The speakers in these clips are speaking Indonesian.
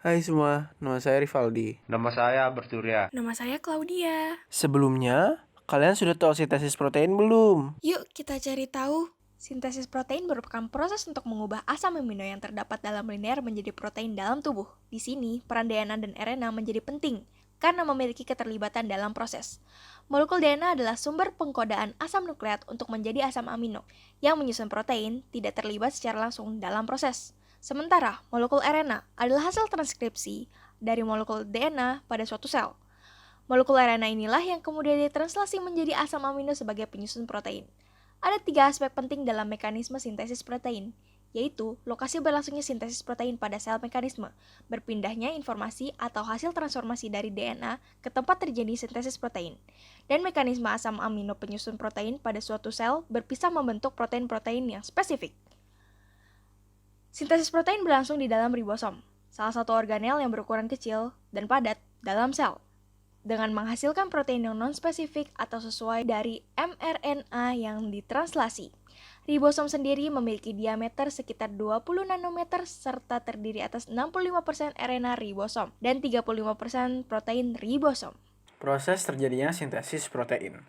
Hai semua, nama saya Rivaldi. Nama saya Bersurya. Nama saya Claudia. Sebelumnya, kalian sudah tahu sintesis protein belum? Yuk kita cari tahu. Sintesis protein merupakan proses untuk mengubah asam amino yang terdapat dalam linear menjadi protein dalam tubuh. Di sini, peran DNA dan RNA menjadi penting karena memiliki keterlibatan dalam proses. Molekul DNA adalah sumber pengkodaan asam nukleat untuk menjadi asam amino yang menyusun protein tidak terlibat secara langsung dalam proses. Sementara, molekul RNA adalah hasil transkripsi dari molekul DNA pada suatu sel. Molekul RNA inilah yang kemudian ditranslasi menjadi asam amino sebagai penyusun protein. Ada 3 aspek penting dalam mekanisme sintesis protein, yaitu lokasi berlangsungnya sintesis protein pada sel mekanisme, berpindahnya informasi atau hasil transformasi dari DNA ke tempat terjadi sintesis protein, dan mekanisme asam amino penyusun protein pada suatu sel berpisah membentuk protein-protein yang spesifik. Sintesis protein berlangsung di dalam ribosom, salah satu organel yang berukuran kecil dan padat dalam sel, dengan menghasilkan protein yang non-spesifik atau sesuai dari mRNA yang ditranslasi. Ribosom sendiri memiliki diameter sekitar 20 nanometer serta terdiri atas 65% RNA ribosom dan 35% protein ribosom. Proses terjadinya sintesis protein.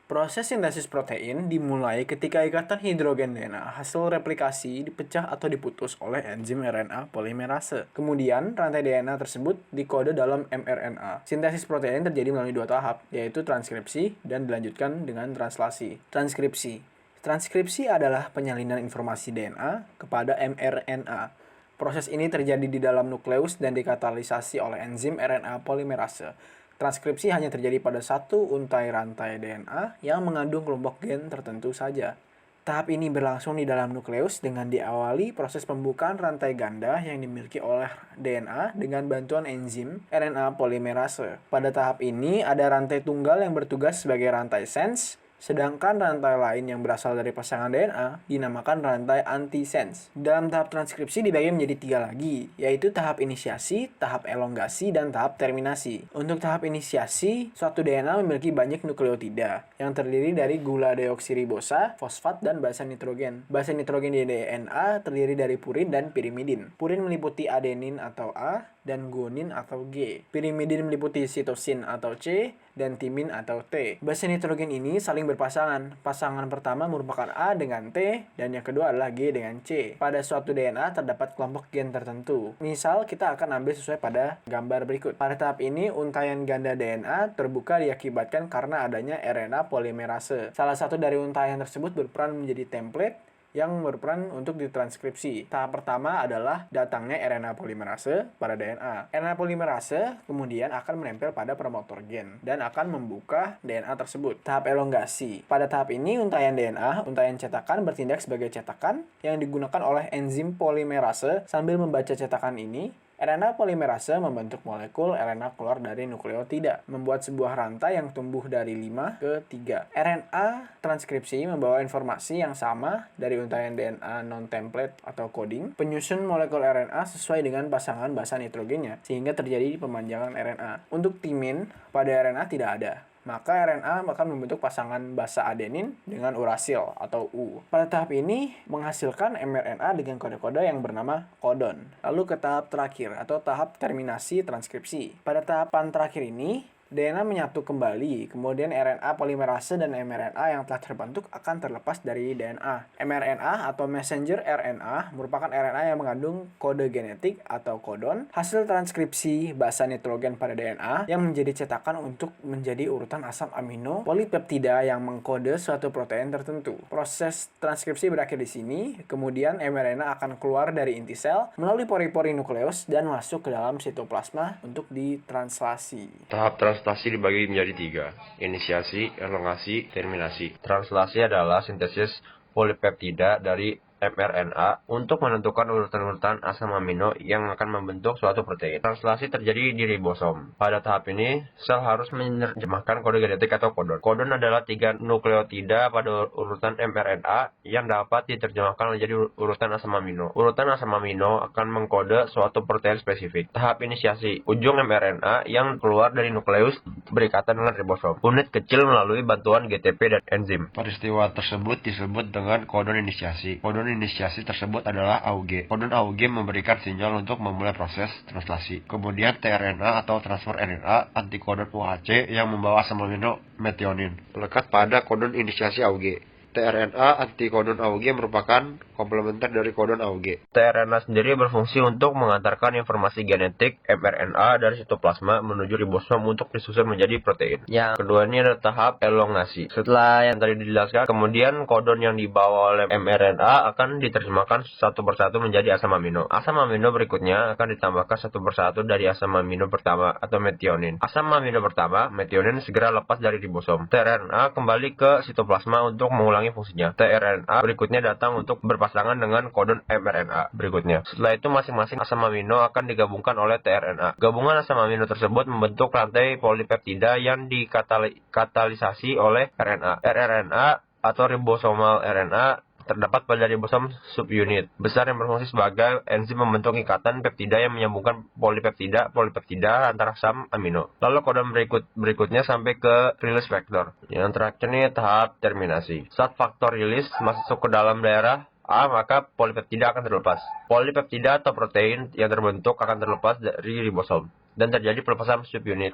Proses sintesis protein dimulai ketika ikatan hidrogen DNA hasil replikasi dipecah atau diputus oleh enzim RNA polimerase. Kemudian, rantai DNA tersebut dikode dalam mRNA. Sintesis protein terjadi melalui 2 tahap, yaitu transkripsi dan dilanjutkan dengan translasi. Transkripsi adalah penyalinan informasi DNA kepada mRNA. Proses ini terjadi di dalam nukleus dan dikatalisasi oleh enzim RNA polimerase. Transkripsi hanya terjadi pada satu untai rantai DNA yang mengandung kelompok gen tertentu saja. Tahap ini berlangsung di dalam nukleus dengan diawali proses pembukaan rantai ganda yang dimiliki oleh DNA dengan bantuan enzim RNA polimerase. Pada tahap ini ada rantai tunggal yang bertugas sebagai rantai sense, sedangkan rantai lain yang berasal dari pasangan DNA dinamakan rantai antisense. Dalam tahap transkripsi dibagi menjadi 3 lagi, yaitu tahap inisiasi, tahap elongasi, dan tahap terminasi. Untuk tahap inisiasi, suatu DNA memiliki banyak nukleotida yang terdiri dari gula deoksiribosa, fosfat, dan basa nitrogen. Basa nitrogen di DNA terdiri dari purin dan pirimidin. Purin meliputi adenin atau A dan guanin atau G. Pirimidin meliputi sitosin atau C dan timin atau T. Basa nitrogen ini saling berpasangan. Pasangan pertama merupakan A dengan T dan yang kedua adalah G dengan C. Pada suatu DNA terdapat kelompok gen tertentu. Misal kita akan ambil sesuai pada gambar berikut. Pada tahap ini untaian ganda DNA terbuka diakibatkan karena adanya RNA polimerase. Salah satu dari untaian tersebut berperan menjadi template yang berperan untuk ditranskripsi. Tahap pertama adalah datangnya RNA polimerase pada DNA. RNA polimerase kemudian akan menempel pada promotor gen dan akan membuka DNA tersebut. Tahap elongasi. Pada tahap ini untaian DNA, untaian cetakan bertindak sebagai cetakan yang digunakan oleh enzim polimerase. Sambil membaca cetakan ini, RNA polimerase membentuk molekul RNA keluar dari nukleotida, membuat sebuah rantai yang tumbuh dari 5 ke 3. RNA transkripsi membawa informasi yang sama dari untaian DNA non-template atau coding, penyusun molekul RNA sesuai dengan pasangan basa nitrogennya, sehingga terjadi pemanjangan RNA. Untuk timin, pada RNA tidak ada. Maka RNA akan membentuk pasangan basa adenin dengan urasil atau U. Pada tahap ini menghasilkan mRNA dengan kode-kode yang bernama kodon. Lalu ke tahap terakhir atau tahap terminasi transkripsi. Pada tahapan terakhir ini, DNA menyatu kembali, kemudian RNA polimerase dan mRNA yang telah terbentuk akan terlepas dari DNA. mRNA atau messenger RNA merupakan RNA yang mengandung kode genetik atau kodon, hasil transkripsi basa nitrogen pada DNA yang menjadi cetakan untuk menjadi urutan asam amino polipeptida yang mengkode suatu protein tertentu. Proses transkripsi berakhir di sini, kemudian mRNA akan keluar dari inti sel melalui pori-pori nukleus dan masuk ke dalam sitoplasma untuk ditranslasi. Tahap translasi dibagi menjadi 3, inisiasi, elongasi, terminasi. Translasi adalah sintesis polipeptida dari mRNA untuk menentukan urutan-urutan asam amino yang akan membentuk suatu protein. Translasi terjadi di ribosom. Pada tahap ini, sel harus menerjemahkan kode genetik atau kodon. Kodon adalah 3 nukleotida pada urutan mRNA yang dapat diterjemahkan menjadi urutan asam amino. Urutan asam amino akan mengkode suatu protein spesifik. Tahap inisiasi, ujung mRNA yang keluar dari nukleus berikatan dengan ribosom. Unit kecil melalui bantuan GTP dan enzim. Peristiwa tersebut disebut dengan kodon inisiasi. Kodon inisiasi tersebut adalah AUG. Kodon AUG memberikan sinyal untuk memulai proses translasi. Kemudian tRNA atau transfer RNA antikodon UHC yang membawa asam amino metionin melekat pada kodon inisiasi AUG. tRNA antikodon AUG merupakan komplementer dari kodon AUG. tRNA sendiri berfungsi untuk mengantarkan informasi genetik mRNA dari sitoplasma menuju ribosom untuk disusun menjadi protein. Yang kedua ini adalah tahap elongasi. Setelah yang tadi dijelaskan, kemudian kodon yang dibawa oleh mRNA akan diterjemahkan satu persatu menjadi asam amino. Asam amino berikutnya akan ditambahkan satu persatu dari asam amino pertama atau metionin. Asam amino pertama, metionin, segera lepas dari ribosom. tRNA kembali ke sitoplasma untuk mengulangi fungsinya. tRNA berikutnya datang untuk berpasangan dengan kodon mRNA berikutnya. Setelah itu masing-masing asam amino akan digabungkan oleh tRNA. Gabungan asam amino tersebut membentuk rantai polipeptida yang dikatalisasi oleh RNA. rRNA atau ribosomal RNA terdapat pada ribosom subunit besar yang berfungsi sebagai enzim membentuk ikatan peptida yang menyambungkan polipeptida antar asam amino. Lalu kodon berikutnya sampai ke release factor. Yang terakhir ini tahap terminasi. Saat faktor release masuk ke dalam daerah A, maka polipeptida akan terlepas. Polipeptida atau protein yang terbentuk akan terlepas dari ribosom dan terjadi pelepasan subunit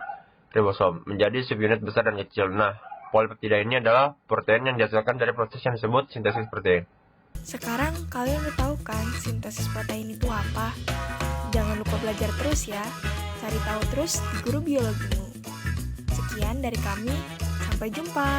ribosom menjadi subunit besar dan kecil. Nah, polipeptida ini adalah protein yang dihasilkan dari proses yang disebut sintesis protein. Sekarang kalian udah tahu kan sintesis protein itu apa? Jangan lupa belajar terus ya. Cari tahu terus di guru biologimu. Sekian dari kami, sampai jumpa.